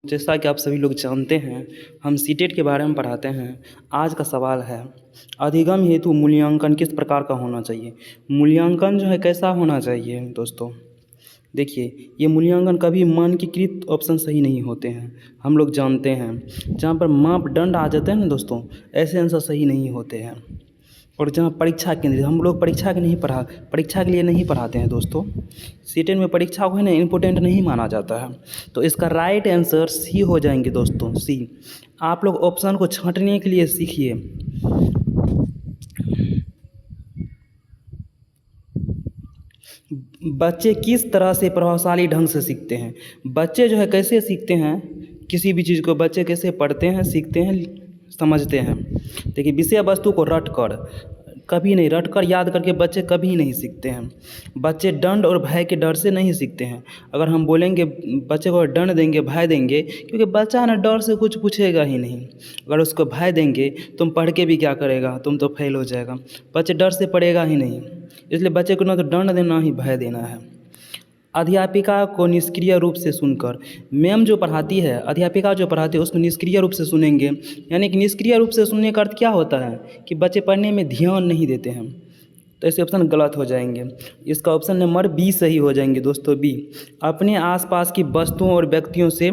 जैसा कि आप सभी लोग जानते हैं, हम सीटेट के बारे में पढ़ाते हैं। आज का सवाल है, अधिगम हेतु मूल्यांकन किस प्रकार का होना चाहिए। मूल्यांकन जो है कैसा होना चाहिए दोस्तों। देखिए, ये मूल्यांकन कभी मानकीकृत ऑप्शन सही नहीं होते हैं, हम लोग जानते हैं। जहाँ पर मापदंड आ जाते हैं ना दोस्तों, ऐसे आंसर सही नहीं होते हैं। और जहाँ परीक्षा केंद्रित, हम लोग परीक्षा के लिए नहीं पढ़ाते हैं दोस्तों। सीटेट में परीक्षा को है ना इम्पोर्टेंट नहीं माना जाता है। तो इसका राइट आंसर सी हो जाएंगे दोस्तों, सी। आप लोग ऑप्शन को छांटने के लिए सीखिए। बच्चे किस तरह से प्रभावशाली ढंग से सीखते हैं। बच्चे जो है कैसे सीखते हैं, किसी भी चीज़ को बच्चे कैसे पढ़ते हैं, सीखते हैं, समझते हैं। देखिए, विषय वस्तु को रट कर कभी नहीं, रट कर याद करके बच्चे कभी नहीं सीखते हैं। बच्चे दंड और भय के डर से नहीं सीखते हैं। अगर हम बोलेंगे बच्चे को दंड देंगे, भय देंगे, क्योंकि बच्चा ना डर से कुछ पूछेगा ही नहीं। अगर उसको भय देंगे, तुम पढ़ के भी क्या करेगा, तुम तो फेल हो जाएगा। बच्चे डर से पढ़ेगा ही नहीं, इसलिए बच्चे को ना तो दंड देना ही भय देना है। अध्यापिका को निष्क्रिय रूप से सुनकर, मैम जो पढ़ाती है, अध्यापिका जो पढ़ाती है उसको निष्क्रिय रूप से सुनेंगे। यानी कि निष्क्रिय रूप से सुनने का अर्थ क्या होता है कि बच्चे पढ़ने में ध्यान नहीं देते हैं। तो ऐसे ऑप्शन गलत हो जाएंगे। इसका ऑप्शन नंबर बी सही हो जाएंगे दोस्तों, बी। अपने आसपास की वस्तुओं और व्यक्तियों से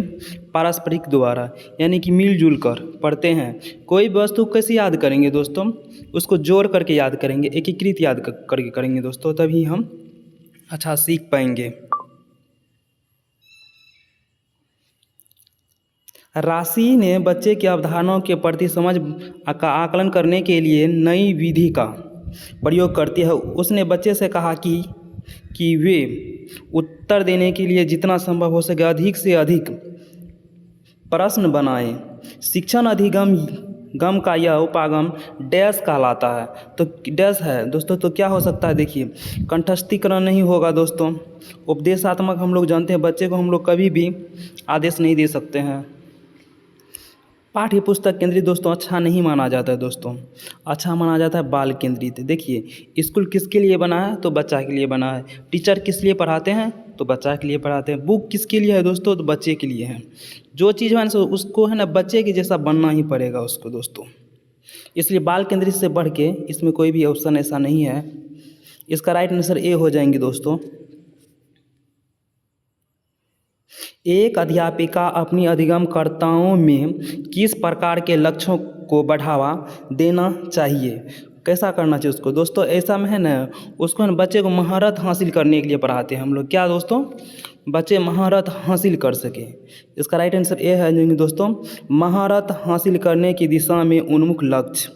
पारस्परिक द्वारा, यानी कि मिलजुल कर पढ़ते हैं। कोई वस्तु कैसे याद करेंगे दोस्तों, उसको जोड़ करके याद करेंगे, एकीकृत याद करके करेंगे दोस्तों, तभी हम अच्छा सीख पाएंगे। राशि ने बच्चे की अवधारणाओं के प्रति समझ का आकलन करने के लिए नई विधि का प्रयोग करती है। उसने बच्चे से कहा कि वे उत्तर देने के लिए जितना संभव हो सके अधिक से अधिक प्रश्न बनाएं। शिक्षण अधिगम गम का यह उपागम डैश कहलाता है। तो डैश है दोस्तों, तो क्या हो सकता है, देखिए, कंठस्थीकरण नहीं होगा दोस्तों। उपदेशात्मक हम लोग जानते हैं, बच्चे को हम लोग कभी भी आदेश नहीं दे सकते हैं। पाठ्य पुस्तक केंद्रित दोस्तों अच्छा नहीं माना जाता है दोस्तों, अच्छा माना जाता है बाल केंद्रित। देखिए, स्कूल किसके लिए बना है, तो बच्चा के लिए बना है। टीचर किस लिए पढ़ाते हैं, तो बच्चा के लिए पढ़ाते हैं। बुक किसके लिए है दोस्तों, तो बच्चे के लिए है। जो चीज़ है उसको है ना बच्चे के जैसा बनना ही पड़ेगा उसको दोस्तों। इसलिए बाल केंद्रित से बढ़ के इसमें कोई भी ऑप्शन ऐसा नहीं है। इसका राइट आंसर ए हो जाएंगे दोस्तों। एक अध्यापिका अपनी अधिगमकर्ताओं में किस प्रकार के लक्ष्यों को बढ़ावा देना चाहिए, कैसा करना चाहिए उसको दोस्तों। ऐसा में है ना, उसको बच्चे को महारत हासिल करने के लिए पढ़ाते हैं हम लोग। क्या दोस्तों, बच्चे महारत हासिल कर सके। इसका राइट आंसर ए है दोस्तों, महारत हासिल करने की दिशा में उन्मुख लक्ष्य,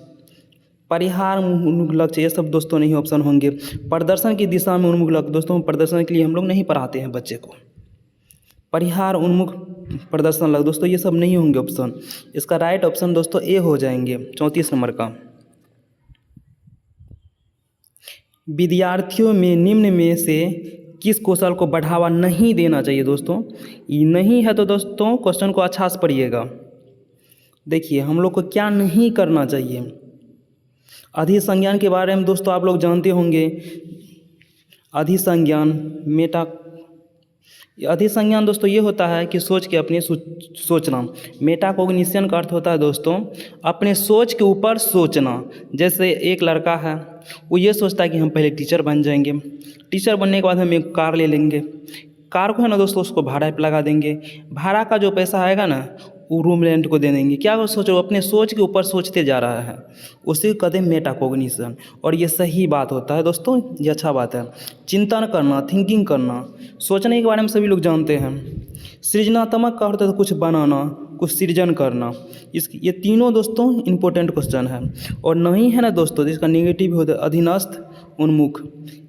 परिहार उन्मुख लक्ष्य, ये सब दोस्तों नहीं ऑप्शन होंगे। प्रदर्शन की दिशा में उन्मुख लक्ष्य दोस्तों, प्रदर्शन के लिए हम लोग नहीं पढ़ाते हैं बच्चे को। परिहार उन्मुख प्रदर्शन लग दोस्तों, ये सब नहीं होंगे ऑप्शन। इसका राइट ऑप्शन दोस्तों ए हो जाएंगे 34 नंबर का। विद्यार्थियों में निम्न में से किस कौशल को बढ़ावा नहीं देना चाहिए दोस्तों। ये नहीं है तो दोस्तों क्वेश्चन को अच्छा से पढ़िएगा। देखिए, हम लोग को क्या नहीं करना चाहिए। अधिसंज्ञान के बारे में दोस्तों आप लोग जानते होंगे। अधिसंज्ञान अधिसंज्ञान दोस्तों ये होता है कि सोच के अपने सोचना। मेटाकॉग्निशन का अर्थ होता है दोस्तों अपने सोच के ऊपर सोचना। जैसे एक लड़का है, वो ये सोचता है कि हम पहले टीचर बन जाएंगे, टीचर बनने के बाद हम एक कार ले लेंगे, कार को है ना दोस्तों उसको भाड़ा पे लगा देंगे, भाड़ा का जो पैसा आएगा ना वो रूम रेंट को दे देंगे। क्या वो सोचो, अपने सोच के ऊपर सोचते जा रहा है, उसी को कहते हैं मेटाकॉग्निशन। और ये सही बात होता है दोस्तों, ये अच्छा बात है। चिंतन करना, थिंकिंग करना, सोचने के बारे में सभी लोग जानते हैं। सृजनात्मक का अर्थ है कुछ बनाना, कुछ सृजन करना। ये तीनों दोस्तों इंपॉर्टेंट क्वेश्चन है। और नहीं है ना दोस्तों, इसका निगेटिव होता है अधीनस्थ उन्मुख।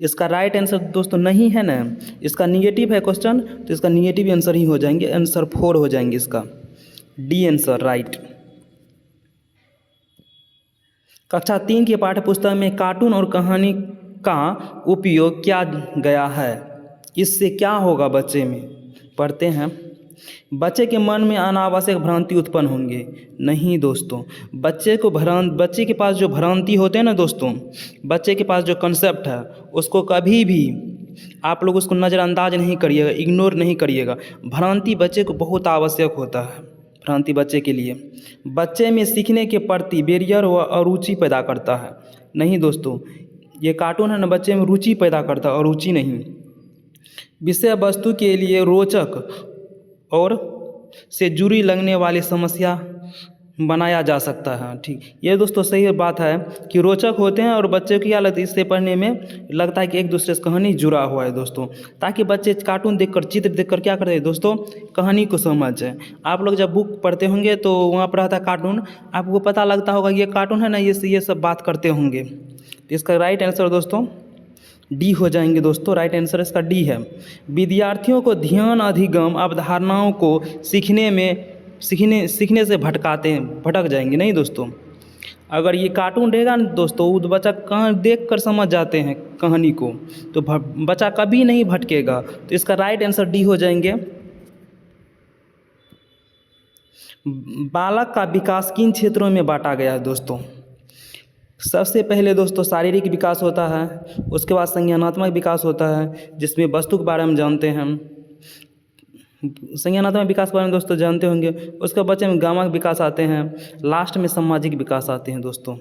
इसका राइट आंसर दोस्तों नहीं है ना, इसका निगेटिव है क्वेश्चन, तो इसका निगेटिव आंसर ही हो जाएंगे, आंसर 4 हो जाएंगे इसका, डी आंसर राइट। कक्षा 3 के पाठ्य पुस्तक में कार्टून और कहानी का उपयोग किया गया है, इससे क्या होगा बच्चे में, पढ़ते हैं। बच्चे के मन में अनावश्यक भ्रांति उत्पन्न होंगे। नहीं दोस्तों, बच्चे के पास जो भ्रांति होते हैं ना दोस्तों, बच्चे के पास जो कंसेप्ट है उसको कभी भी आप लोग उसको नज़रअंदाज नहीं करिएगा, इग्नोर नहीं करिएगा। भ्रांति बच्चे को बहुत आवश्यक होता है। भ्रांति बच्चे के लिए बच्चे में सीखने के प्रति बैरियर व अरुचि पैदा करता है। नहीं दोस्तों, ये कार्टून है ना, बच्चे में रुचि पैदा करता है और रुचि नहीं। विषय वस्तु के लिए रोचक और से जुड़ी लगने वाली समस्या बनाया जा सकता है। ठीक, ये दोस्तों सही बात है कि रोचक होते हैं और बच्चे की क्या लगता है, इससे पढ़ने में लगता है कि एक दूसरे से कहानी जुड़ा हुआ है दोस्तों, ताकि बच्चे कार्टून देखकर, चित्र देखकर क्या करते हैं दोस्तों, कहानी को समझें। आप लोग जब बुक पढ़ते होंगे तो वहाँ पर रहता है कार्टून, आपको पता लगता होगा ये कार्टून है ना, ये सब बात करते होंगे। तो इसका राइट आंसर दोस्तों डी हो जाएंगे दोस्तों। राइट आंसर इसका डी है। विद्यार्थियों को ध्यान अधिगम अवधारणाओं को सीखने से भटक जाएंगे। नहीं दोस्तों, अगर ये कार्टून रहेगा ना दोस्तों, वो बच्चा कहाँ देख कर समझ जाते हैं कहानी को, तो बच्चा कभी नहीं भटकेगा। तो इसका राइट आंसर डी हो जाएंगे। बालक का विकास किन क्षेत्रों में बांटा गया है दोस्तों? सबसे पहले दोस्तों शारीरिक विकास होता है, उसके बाद संज्ञानात्मक विकास होता है जिसमें वस्तु के बारे में जानते हैं। संज्ञानात्मक विकास के बारे में दोस्तों जानते होंगे। उसके बच्चे में गामक विकास आते हैं, लास्ट में सामाजिक विकास आते हैं दोस्तों।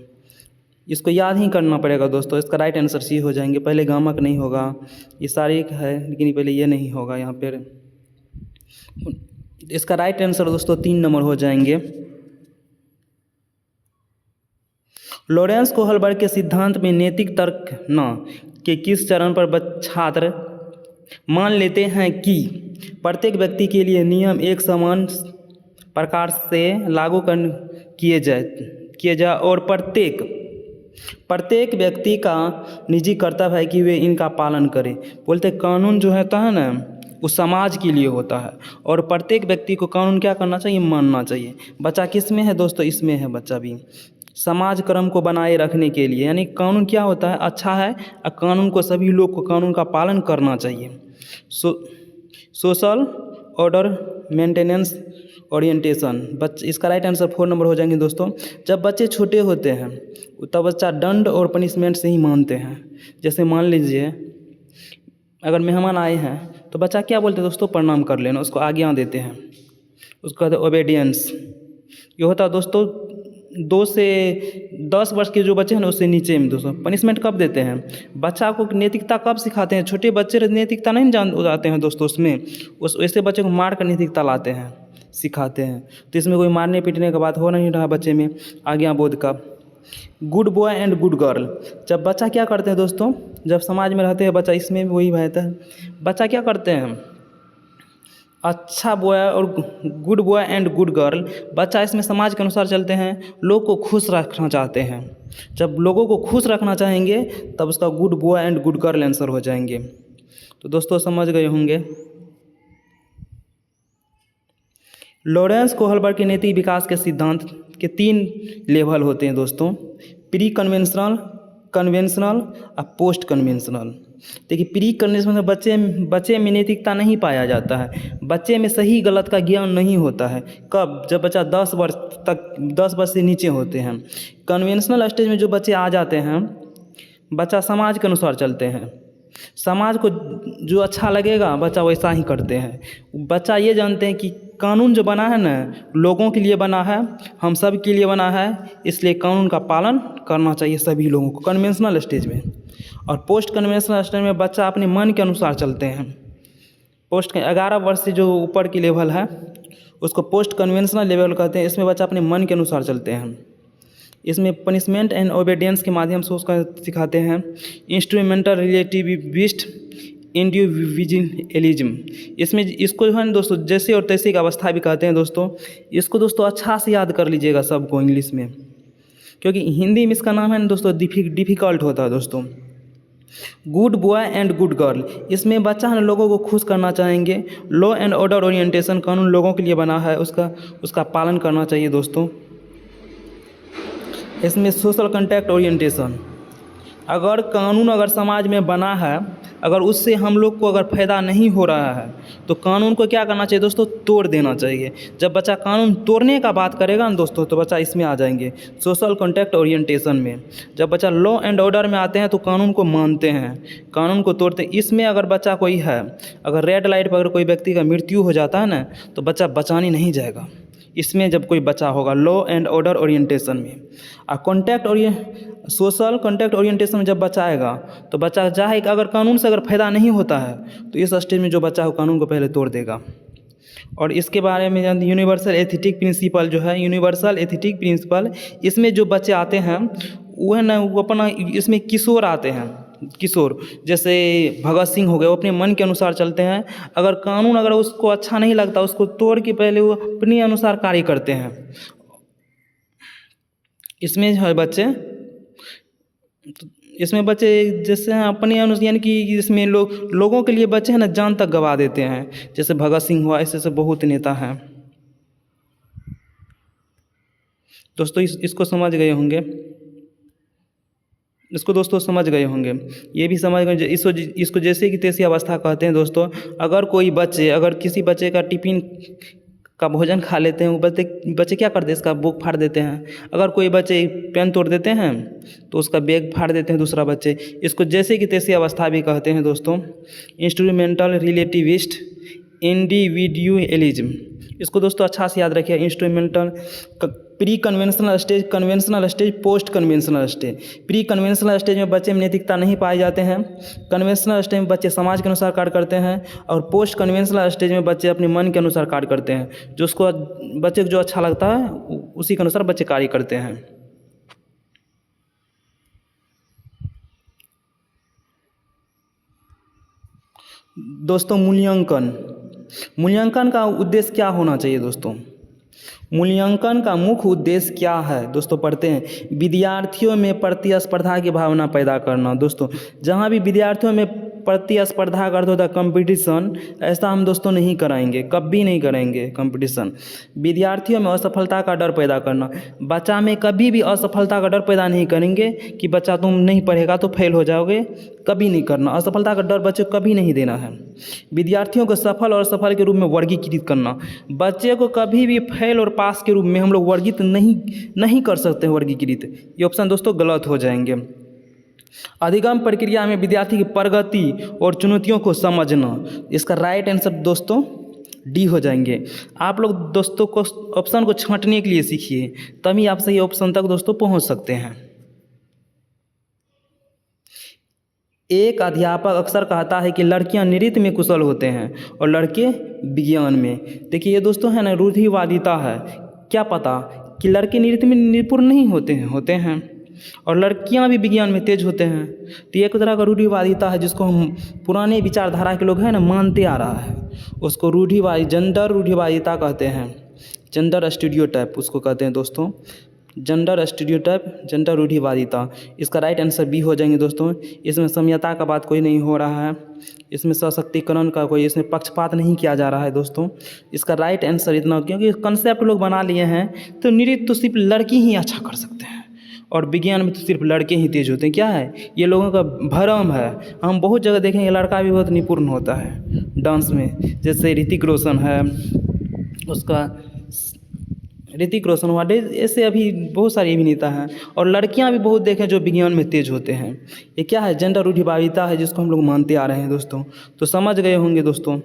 इसको याद ही करना पड़ेगा दोस्तों। इसका राइट आंसर सी हो जाएंगे। पहले गामक नहीं होगा, ये शारीरिक है लेकिन पहले ये नहीं होगा यहाँ पर। इसका राइट आंसर दोस्तों 3 नंबर हो जाएंगे। लॉरेंस कोहलबर्ग के सिद्धांत में नैतिक तर्क न के किस चरण पर छात्र मान लेते हैं कि प्रत्येक व्यक्ति के लिए नियम एक समान प्रकार से लागू किए जाए और प्रत्येक व्यक्ति का निजी कर्तव्य है कि वे इनका पालन करें। बोलते कानून जो होता है ना, वो समाज के लिए होता है और प्रत्येक व्यक्ति को कानून क्या करना चाहिए, मानना चाहिए। बच्चा किस में है दोस्तों? इसमें है बच्चा भी। समाज क्रम को बनाए रखने के लिए, यानी कानून क्या होता है, अच्छा है और कानून को सभी लोग को कानून का पालन करना चाहिए। Social order maintenance orientation. इसका राइट आंसर 4 नंबर हो जाएंगे दोस्तों। जब बच्चे छोटे होते हैं तब बच्चा दंड और पनिशमेंट से ही मानते हैं। जैसे मान लीजिए अगर मेहमान आए हैं तो बच्चा क्या बोलते हैं दोस्तों, प्रणाम कर लेना, उसको आज्ञा देते हैं, उसको कहते हैं ओबेडियंस। ये होता है दोस्तों 2 से 10 वर्ष के जो बच्चे हैं ना, उससे नीचे में दोस्तों। पनिशमेंट कब देते हैं? बच्चा को नैतिकता कब सिखाते हैं? छोटे बच्चे नैतिकता नहीं जाते हैं दोस्तों, उसमें ऐसे बच्चे को मार कर नैतिकता लाते हैं, सिखाते हैं। तो इसमें कोई मारने पीटने का बात हो नहीं रहा बच्चे में, आज्ञा बोध का। Good boy and good girl. जब बच्चा क्या करते हैं दोस्तों, जब समाज में रहते हैं बच्चा, इसमें भी वही रहता है। बच्चा क्या करते हैं, अच्छा बॉय और good boy and good girl. बच्चा इसमें समाज के अनुसार चलते हैं, लोग को खुश रखना चाहते हैं। जब लोगों को खुश रखना चाहेंगे तब उसका good boy and good girl answer हो जाएंगे। तो दोस्तों समझ गए होंगे। लॉरेंस कोहलबर्ग के नैतिक विकास के सिद्धांत के 3 लेवल होते हैं दोस्तों, प्री कन्वेंशनल, कन्वेंशनल और पोस्ट कन्वेंशनल। देखिए प्री कन्वेंशनल बच्चे में नैतिकता नहीं पाया जाता है, बच्चे में सही गलत का ज्ञान नहीं होता है। कब? जब बच्चा 10 वर्ष से नीचे होते हैं। कन्वेंशनल स्टेज में जो बच्चे आ जाते हैं, बच्चा समाज के अनुसार चलते हैं, समाज को जो अच्छा लगेगा बच्चा वैसा ही करते हैं। बच्चा ये जानते हैं कि कानून जो बना है ना, लोगों के लिए बना है, हम सब के लिए बना है, इसलिए कानून का पालन करना चाहिए सभी लोगों को, कन्वेंशनल स्टेज में। और पोस्ट कन्वेंशनल स्टेज में बच्चा अपने मन के अनुसार चलते हैं। पोस्ट 11 वर्ष से जो ऊपर की लेवल है उसको पोस्ट कन्वेंशनल लेवल कहते हैं। इसमें बच्चा अपने मन के अनुसार चलते हैं। इसमें पनिशमेंट एंड ओबीडियंस के माध्यम से उसका सिखाते हैं। इंस्ट्रूमेंटल रिलेटिविस्ट इंडिविजुअलिज्म, इसमें इसको जो है ना दोस्तों जैसे और तैसे की अवस्था भी कहते हैं दोस्तों। इसको दोस्तों अच्छा से याद कर लीजिएगा सबको इंग्लिश में, क्योंकि हिंदी में इसका नाम है ना दोस्तों डिफ़िकल्ट होता है दोस्तों। Good boy and good girl, इसमें बच्चा है लोगों को खुश करना चाहेंगे। लॉ एंड ऑर्डर ओरिएंटेशन, कानून लोगों के लिए बना है, उसका पालन करना चाहिए दोस्तों। इसमें सोशल कॉन्टैक्ट ओरिएंटेशन, अगर कानून समाज में बना है अगर उससे हम लोग को अगर फ़ायदा नहीं हो रहा है तो कानून को क्या करना चाहिए दोस्तों, तोड़ देना चाहिए। जब बच्चा कानून तोड़ने का बात करेगा ना दोस्तों, तो बच्चा इसमें आ जाएंगे, सोशल कॉन्टैक्ट ओरिएंटेशन में। जब बच्चा लॉ एंड ऑर्डर में आते हैं तो कानून को मानते हैं, कानून को तोड़ते हैं। इसमें अगर बच्चा कोई है, अगर रेड लाइट पर अगर कोई व्यक्ति का मृत्यु हो जाता है ना, तो बच्चा बचाने नहीं जाएगा। इसमें जब कोई बच्चा होगा लॉ एंड ऑर्डर ओरिएंटेशन में, और सोशल कॉन्टैक्ट ओरिएंटेशन में जब बच्चा आएगा तो बच्चा चाहे कि अगर कानून से अगर फ़ायदा नहीं होता है तो इस स्टेज में जो बच्चा हो कानून को पहले तोड़ देगा। और इसके बारे में यूनिवर्सल एथिटिक प्रिंसिपल जो है, यूनिवर्सल एथिटिक प्रिंसिपल, इसमें जो बच्चे आते हैं वो है ना, वो अपना इसमें किशोर आते हैं, किशोर जैसे भगत सिंह हो गए, वो अपने मन के अनुसार चलते हैं। अगर कानून अगर उसको अच्छा नहीं लगता, उसको तोड़ के पहले वो अपने अनुसार कार्य करते हैं। इसमें जो है बच्चे, इसमें बच्चे जैसे हैं अपने अनुसार, यानी कि इसमें लोगों के लिए बच्चे हैं ना जान तक गवा देते हैं। जैसे भगत सिंह हुआ, ऐसे बहुत नेता हैं दोस्तों। इसको समझ गए होंगे, इसको दोस्तों समझ गए होंगे, ये भी समझ गए। इसको जैसे कि तैसी अवस्था कहते हैं दोस्तों। अगर कोई बच्चे, अगर किसी बच्चे का टिफिन का भोजन खा लेते हैं, वो बच्चे क्या करते हैं, इसका बुक फाड़ देते हैं। अगर कोई बच्चे पेन तोड़ देते हैं तो उसका बैग फाड़ देते हैं दूसरा बच्चे। इसको जैसे कि तैसी अवस्था भी कहते हैं दोस्तों। इंस्ट्रूमेंटल रिलेटिविस्ट इंडिविजुअलिज्म, इसको दोस्तों अच्छा से याद रखिए। Instrumental, pre conventional stage, conventional stage, post conventional stage. Pre conventional stage में बच्चे में नैतिकता नहीं पाए जाते हैं। कन्वेंशनल स्टेज में बच्चे समाज के अनुसार कार्य करते हैं, और पोस्ट कन्वेंशनल स्टेज में बच्चे अपने मन के अनुसार कार्य करते हैं। जो उसको बच्चे को जो अच्छा लगता है उसी के अनुसार बच्चे कार्य करते हैं। दोस्तों मूल्यांकन का उद्देश्य क्या होना चाहिए दोस्तों? मूल्यांकन का मुख्य उद्देश्य क्या है दोस्तों? पढ़ते हैं। विद्यार्थियों में प्रतिस्पर्धा की भावना पैदा करना। दोस्तों जहाँ भी विद्यार्थियों में प्रतिस्पर्धा का अर्थ होता है कंपटीशन, ऐसा हम दोस्तों नहीं कराएंगे, कभी नहीं करेंगे कंपटीशन। विद्यार्थियों में असफलता का डर पैदा करना। बच्चा में कभी भी असफलता का डर पैदा नहीं करेंगे कि बच्चा तुम नहीं पढ़ेगा तो फेल हो जाओगे, कभी नहीं करना। असफलता का डर बच्चे को कभी नहीं देना है। विद्यार्थियों को सफल और असफल के रूप में वर्गीकृत करना। बच्चे को कभी भी फेल और पास के रूप में हम लोग वर्गीकृत नहीं कर सकते हैं। वर्गीकृत ये ऑप्शन दोस्तों गलत हो जाएंगे। अधिगम प्रक्रिया में विद्यार्थी की प्रगति और चुनौतियों को समझना, इसका राइट आंसर दोस्तों डी हो जाएंगे। आप लोग दोस्तों को ऑप्शन को छांटने के लिए सीखिए, तभी आप सही ऑप्शन तक दोस्तों पहुंच सकते हैं। एक अध्यापक अक्सर कहता है कि लड़कियां नृत्य में कुशल होते हैं और लड़के विज्ञान में। देखिए ये दोस्तों है ना रूढ़िवादिता है। क्या पता कि लड़के नृत्य में निपुण नहीं होते हैं और लड़कियां भी विज्ञान में तेज होते हैं। तो एक तरह का रूढ़िवादिता है जिसको हम पुराने विचारधारा के लोग हैं ना मानते आ रहा है। उसको जेंडर रूढ़िवादिता कहते हैं। जेंडर स्टीरियोटाइप उसको कहते हैं दोस्तों। जेंडर स्टीरियोटाइप, जेंडर रूढ़िवादिता, इसका राइट आंसर बी हो जाएंगे दोस्तों। इसमें समयता का बात कोई नहीं हो रहा है, इसमें सशक्तिकरण का कोई, इसमें पक्षपात नहीं किया जा रहा है दोस्तों। इसका राइट आंसर इतना, क्योंकि कंसेप्ट लोग बना लिए हैं तो नृत्य तो सिर्फ लड़की ही अच्छा कर सकते हैं और विज्ञान में तो सिर्फ लड़के ही तेज होते हैं। क्या है ये लोगों का भ्रम है। हम बहुत जगह देखेंगे लड़का भी बहुत निपुण होता है डांस में, जैसे ऋतिक रोशन है, उसका ऋतिक रोशन हुआ, ऐसे अभी बहुत सारे अभिनेता हैं। और लड़कियां भी बहुत देखें जो विज्ञान में तेज होते हैं। ये क्या है? जेंडर रूढ़िवादिता है जिसको हम लोग मानते आ रहे हैं दोस्तों। तो समझ गए होंगे दोस्तों।